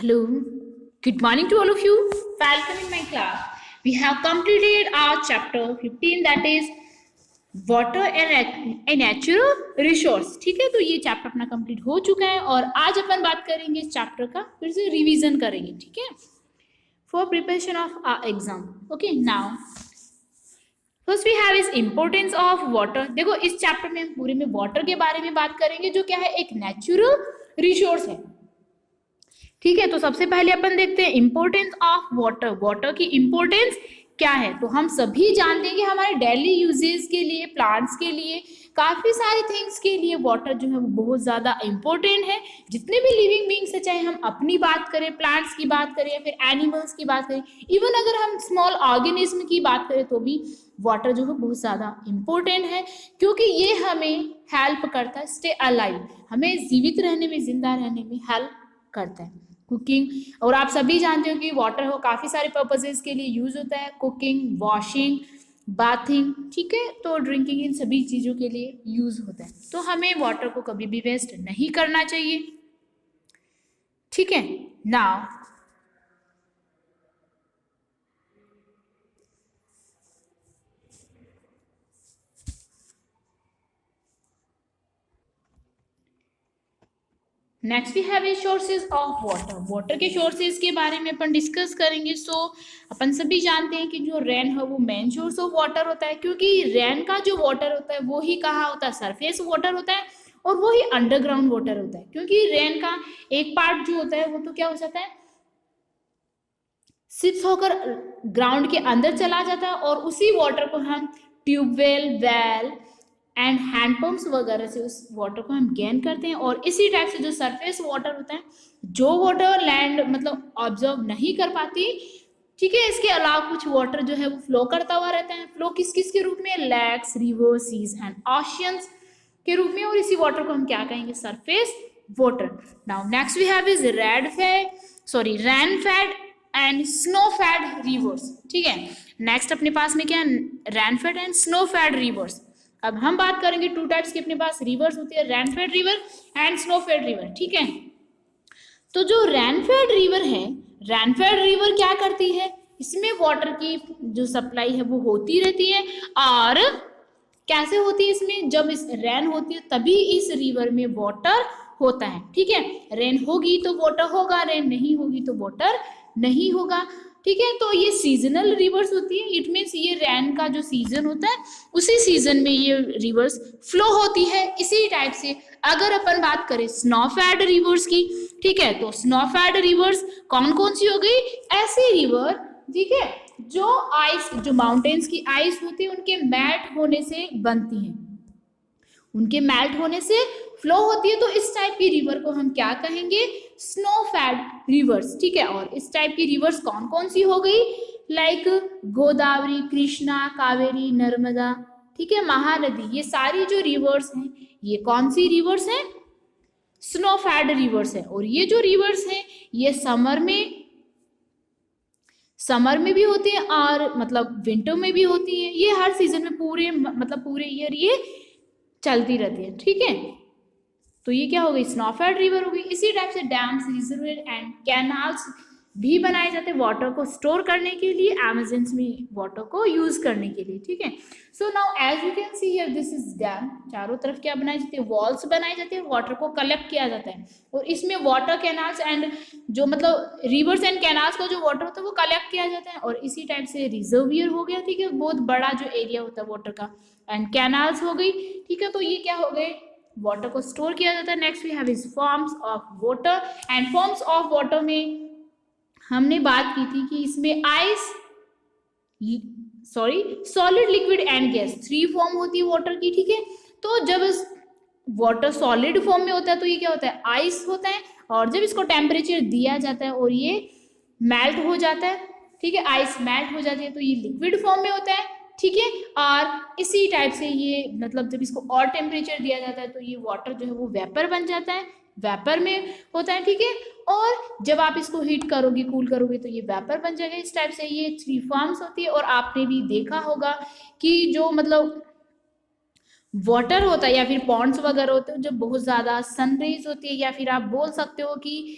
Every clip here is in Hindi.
Hello, good morning to all of you. Welcome in my class. We have completed our chapter 15, that is water and a natural resource. ठीक है, तो ये चैप्टर अपना कंप्लीट हो चुका है और आज अपन बात करेंगे इस चैप्टर का, फिर से रिवीजन करेंगे. ठीक है, for preparation of our exam. Okay, now first we have is importance of water. देखो, इस चैप्टर में हम पूरे में वाटर के बारे में बात करेंगे, जो क्या है, एक नेचुरल रिसोर्स है. ठीक है, तो सबसे पहले अपन देखते हैं इम्पोर्टेंस ऑफ वाटर. वाटर की इम्पोर्टेंस क्या है? तो हम सभी जानते हैं कि हमारे डेली यूजेस के लिए, प्लांट्स के लिए, काफी सारे थिंग्स के लिए वाटर जो है वो बहुत ज्यादा इम्पोर्टेंट है. जितने भी लिविंग बींग्स है, चाहे हम अपनी बात करें, प्लांट्स की बात करें या फिर एनिमल्स की बात करें, इवन अगर हम स्मॉल ऑर्गेनिज्म की बात करें तो भी वाटर जो है बहुत ज्यादा इम्पोर्टेंट है, क्योंकि ये हमें हेल्प करता है स्टे अलाइव, हमें जीवित रहने में, जिंदा रहने में हेल्प करता है. कुकिंग, और आप सभी जानते हो कि वाटर वो काफी सारे पर्पसेस के लिए यूज होता है. कुकिंग, वॉशिंग, बाथिंग, ठीक है, तो ड्रिंकिंग, इन सभी चीजों के लिए यूज होता है. तो हमें वाटर को कभी भी वेस्ट नहीं करना चाहिए. ठीक है, now next we have sources of water. Water के सोर्सेज के बारे में अपन डिस्कस करेंगे. अपन सभी जानते हैं कि जो रेन है वो मेन सोर्स ऑफ वाटर होता है, क्योंकि रेन का जो वाटर होता है वो ही कहाँ होता है, सरफेस वाटर होता है, और वो ही अंडरग्राउंड वाटर होता है. क्योंकि रेन का एक पार्ट जो होता है वो तो क्या हो जाता है, सिप्स होकर ग्राउंड के अंदर चला जाता है, और उसी वाटर को हम ट्यूबवेल, वेल एंड हैंडपम्प्स वगैरह से उस वाटर को हम गेन करते हैं. और इसी टाइप से जो सरफेस वाटर होता है, जो वाटर लैंड मतलब ऑब्जर्व नहीं कर पाती, ठीक है, इसके अलावा कुछ वाटर जो है वो फ्लो करता हुआ रहता है. फ्लो किस किस के रूप में? Lakes, rivers, seas and oceans के रूप में, और इसी वाटर को हम क्या कहेंगे, surface water. Now next we have is rain fed and snow fed rivers. ठीक है, नेक्स्ट अपने पास में क्या है, rain fed and snow fed rivers. अब हम बात करेंगे टू टाइप्स की अपने पास रिवर्स होती है, rain fed river and snow fed river. ठीक है, तो जो रेन फेड रिवर है, रेन फेड रिवर क्या करती है, इसमें वाटर की जो सप्लाई है वो होती रहती है. और कैसे होती है इसमें, जब इस रेन होती है तभी इस रिवर में वाटर होता है. ठीक है, रेन होगी तो वाटर होगा, रेन नहीं होगी तो वाटर नहीं होगा. ठीक है, तो ये सीजनल रिवर्स होती है. इट मीन्स ये रेन का जो सीजन होता है उसी सीजन में ये रिवर्स फ्लो होती है. इसी टाइप से अगर अपन बात करें स्नोफेड रिवर्स की, ठीक है, तो स्नोफेड रिवर्स कौन कौन सी हो गई, ऐसी रिवर, ठीक है, जो आइस, जो माउंटेन्स की आइस होती है उनके मेल्ट होने से बनती है, उनके मेल्ट होने से फ्लो होती है. तो इस टाइप की रिवर को हम क्या कहेंगे, स्नो फेड रिवर्स. ठीक है, और इस टाइप की रिवर्स कौन कौन सी हो गई, लाइक गोदावरी, कृष्णा, कावेरी, नर्मदा, ठीक है, महानदी, ये सारी जो रिवर्स हैं ये कौन सी रिवर्स हैं, स्नो फेड रिवर्स है. और ये जो रिवर्स हैं ये समर में भी होती है और मतलब विंटर में भी होती है. ये हर सीजन में पूरे ईयर ये चलती रहती है. ठीक है, तो ये क्या हो गई, स्नोफेड रिवर हो गई. इसी टाइप से डैम्स, रिजर्वेयर एंड कैनाल्स भी बनाए जाते हैं वाटर को स्टोर करने के लिए, अमेज़न्स में वाटर को यूज करने के लिए. ठीक है, so now as you can see here, this is dam. चारों तरफ क्या बनाई जाती है, वॉल्स बनाई जाती है, वाटर को कलेक्ट किया जाता है, और इसमें वाटर कैनाल्स एंड जो मतलब रिवर्स एंड कैनाल्स का जो वाटर होता है वो कलेक्ट किया जाता है. और इसी टाइप से रिजर्वियर हो गया, ठीक है, बहुत बड़ा जो एरिया होता है वाटर का, एंड कैनाल्स हो गई. ठीक है, तो ये क्या हो गए, वाटर को स्टोर किया जाता है. Next we have is forms of water. And forms of water में हमने बात की थी कि इसमें solid, liquid and gas, 3 form होती है वाटर की. ठीक है, तो जब वाटर सॉलिड फॉर्म में होता है तो ये क्या होता है, आइस होता है. और जब इसको टेम्परेचर दिया जाता है और ये मेल्ट हो जाता है, ठीक है, आइस मेल्ट हो जाती है, तो ये लिक्विड फॉर्म में होता है. ठीक है, और इसी टाइप से ये मतलब जब इसको और टेम्परेचर दिया जाता है तो ये वाटर जो है वो वेपर बन जाता है, वेपर में होता है. ठीक है, और जब आप इसको हीट करोगे, कूल करोगे तो ये वेपर बन जाएगा. इस टाइप से ये 3 फॉर्म्स होती है. और आपने भी देखा होगा कि जो मतलब वाटर होता है या फिर पॉन्ड्स वगैरह होते हैं, जब बहुत ज्यादा सनरेज होती है, या फिर आप बोल सकते हो कि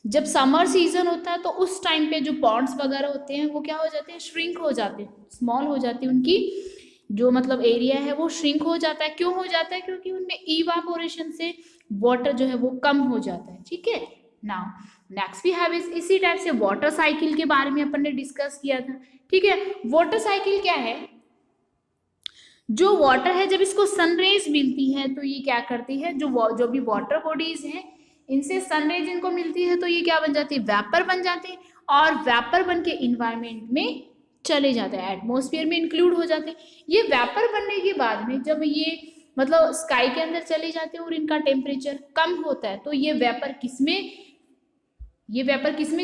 जब समर सीजन होता है तो उस टाइम पे जो पॉन्ड्स वगैरह होते हैं वो क्या हो जाते हैं, श्रिंक हो जाते हैं, स्मॉल हो जाती है, उनकी जो मतलब एरिया है वो श्रिंक हो जाता है। क्यों हो जाता है? क्योंकि उनमें इवापोरेशन से वाटर जो है वो कम हो जाता है। ठीक है, now next we have is, इसी टाइप से वाटर साइकिल के बारे में अपन ने डिस्कस किया था। ठीक है, वाटर साइकिल क्या है? जो वाटर है जब इसको सनरेज मिलती है तो ये क्या करती है, जो भी वाटर बॉडीज हैं इनसे सनरेज इनको मिलती है तो ये क्या बन जाती है, वेपर बन जाती है, और वेपर बन के इन्वायरमेंट में चले जाते हैं, एटमॉस्फेयर में इंक्लूड हो जाते हैं। ये वेपर बनने के बाद में जब ये मतलब स्काई के अंदर चले जाते हैं और इनका टेम्परेचर कम होता है तो ये वेपर किसमें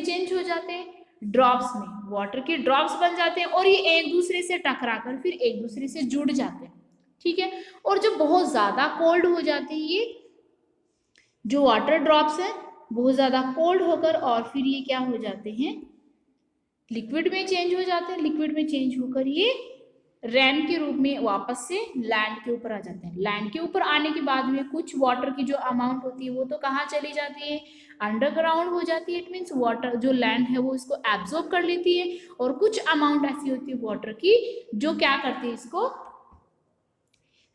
चेंज हो जाते हैं, ड्रॉप्स में, वाटर के ड्रॉप्स बन जाते हैं और ये एक दूसरे से टकराकर फिर एक दूसरे से जुड़ जाते हैं। ठीक है, और जब बहुत ज्यादा कोल्ड हो जाते हैं ये जो वाटर ड्रॉप्स है बहुत ज्यादा कोल्ड होकर और फिर ये क्या हो जाते हैं, लिक्विड में चेंज हो जाते हैं। लिक्विड में चेंज होकर ये रेन के रूप में वापस से लैंड के ऊपर आ जाते हैं। लैंड के ऊपर आने के बाद में कुछ वाटर की जो अमाउंट होती है वो तो कहाँ चली जाती है, अंडरग्राउंड हो जाती है। इट मीन्स वाटर जो लैंड है वो इसको एब्जॉर्ब कर लेती है, और कुछ अमाउंट ऐसी होती है वाटर की जो क्या करती है, इसको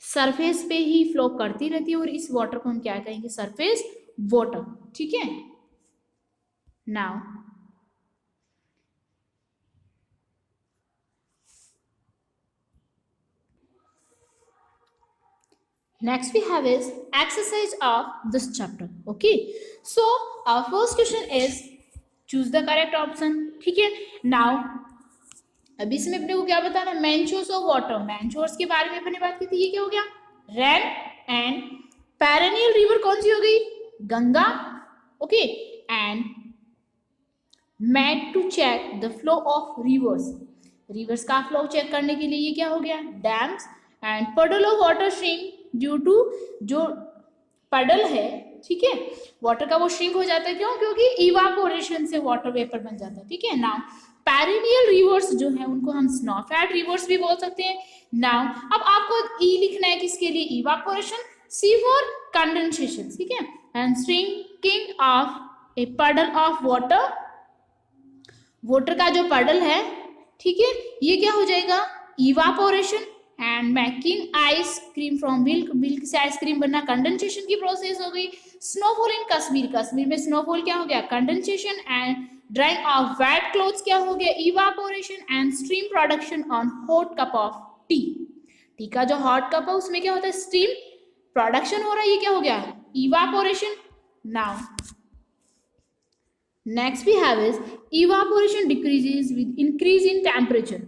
सरफेस पे ही फ्लो करती रहती है, और इस वाटर को हम क्या कहेंगे, सरफेस वाटर। ठीक है, now next we have is exercise of this chapter. Okay, so our first question is choose the correct option. ठीक है, now अभी इसमें अपने को क्या बताना, main source of water, main source के बारे में अपने बात की थी, ये क्या हो गया, रेन, एंड पेरेनियल रिवर कौन सी हो गई, Ganga. Okay, and made to check the flow of rivers, rivers का फ्लो चेक करने के लिए ये क्या हो गया, dams, and puddle of water shrink due to, जो पडल है, ठीक है, वाटर का वो श्रिंक हो जाता है, क्यों, क्योंकि इवापोरेशन से वाटर वेपर बन जाता है। ठीक है, नाउ पेरिनियल रिवर्स जो है उनको हम स्नोफेड रिवर्स भी बोल सकते हैं। नाउ अब आपको ई लिखना है किसके लिए, इवापोरेशन, सी फॉर कंडेंसेशन। ठीक है, एंड श्रिंकिंग ऑफ ए पडल ऑफ वाटर, वाटर का जो पडल है, ठीक है, ये क्या हो जाएगा, evaporation, and making ice cream from milk, milk से आइसक्रीम बनना कंडेंसेशन की प्रोसेस हो गई। स्नोफॉल इन कश्मीर, कश्मीर में स्नोफॉल क्या हो गया, condensation, and drying of wet clothes क्या हो गया, evaporation, and steam production on hot cup of tea, tea का जो हॉट कप है उसमें क्या होता है, स्टीम प्रोडक्शन हो रहा है, ये क्या हो गया, evaporation. Now next we have is evaporation decreases with increase in temperature.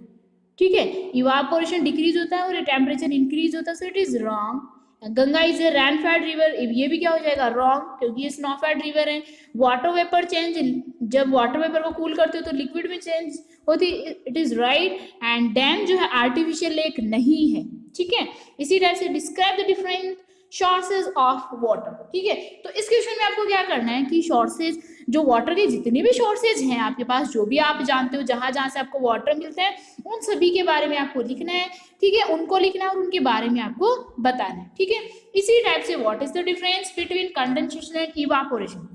ठीक है, इवापोरेशन डिक्रीज होता है और टेम्परेचर इंक्रीज होता है, so it is wrong. Ganga is a rain fed river, ये भी क्या हो जाएगा, रॉन्ग, क्योंकि ये स्नो फेड रिवर है। वाटर वेपर चेंज, जब वाटर वेपर को कूल करते हो तो लिक्विड में चेंज होती, it is right. And dam जो है आर्टिफिशियल लेक नहीं है। ठीक है, इसी टाइप से describe the different sources of water. ठीक है, तो इस क्वेश्चन में आपको क्या करना है कि सोर्सेज, जो वाटर के जितने भी सोर्सेज हैं आपके पास, जो भी आप जानते हो जहां जहां से आपको वाटर मिलता है, उन सभी के बारे में आपको लिखना है। ठीक है, उनको लिखना है और उनके बारे में आपको बताना है। ठीक है, इसी टाइप से what is the difference between condensation and evaporation.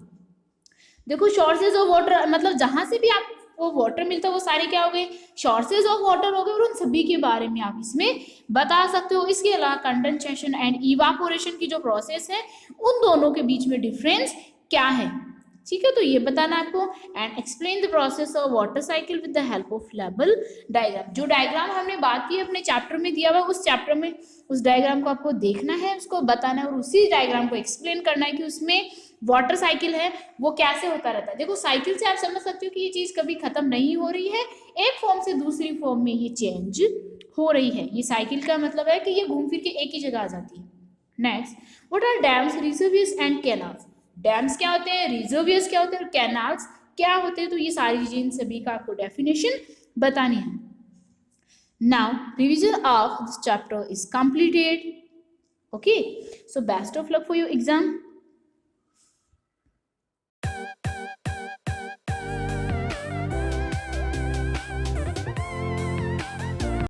देखो, सोर्सेज ऑफ वाटर मतलब जहां से भी आपको वाटर मिलता है वो सारे क्या हो गए, सोर्सेज ऑफ वाटर हो गए, और उन सभी के बारे में आप इसमें बता सकते हो। इसके अलावा कंडेंसेशन एंड इवापोरेशन की जो प्रोसेस है उन दोनों के बीच में डिफरेंस क्या है। ठीक है, तो ये बताना आपको। And explain the process of water cycle with the help of label diagram. जो डायग्राम हमने बात की अपने चैप्टर में दिया हुआ, उस चैप्टर में उस डायग्राम को आपको देखना है, उसको बताना है, और उसी डायग्राम को एक्सप्लेन करना है कि उसमें वाटर साइकिल है वो कैसे होता रहता है। देखो, साइकिल से आप समझ सकते हो कि ये चीज कभी खत्म नहीं हो रही है, एक फॉर्म से दूसरी फॉर्म में ये चेंज हो रही है। ये साइकिल का मतलब है कि ये घूम फिर के एक ही जगह आ जाती है। Next, what are dams, reservoirs and canals. Dams क्या होते हैं, रिजर्वियर्स क्या होते हैं, और कैनाल्स क्या होते हैं, तो ये सारी चीजें, इन सभी का आपको डेफिनेशन बतानी है। Now revision of this chapter is completed. Okay, so best of luck for your exam.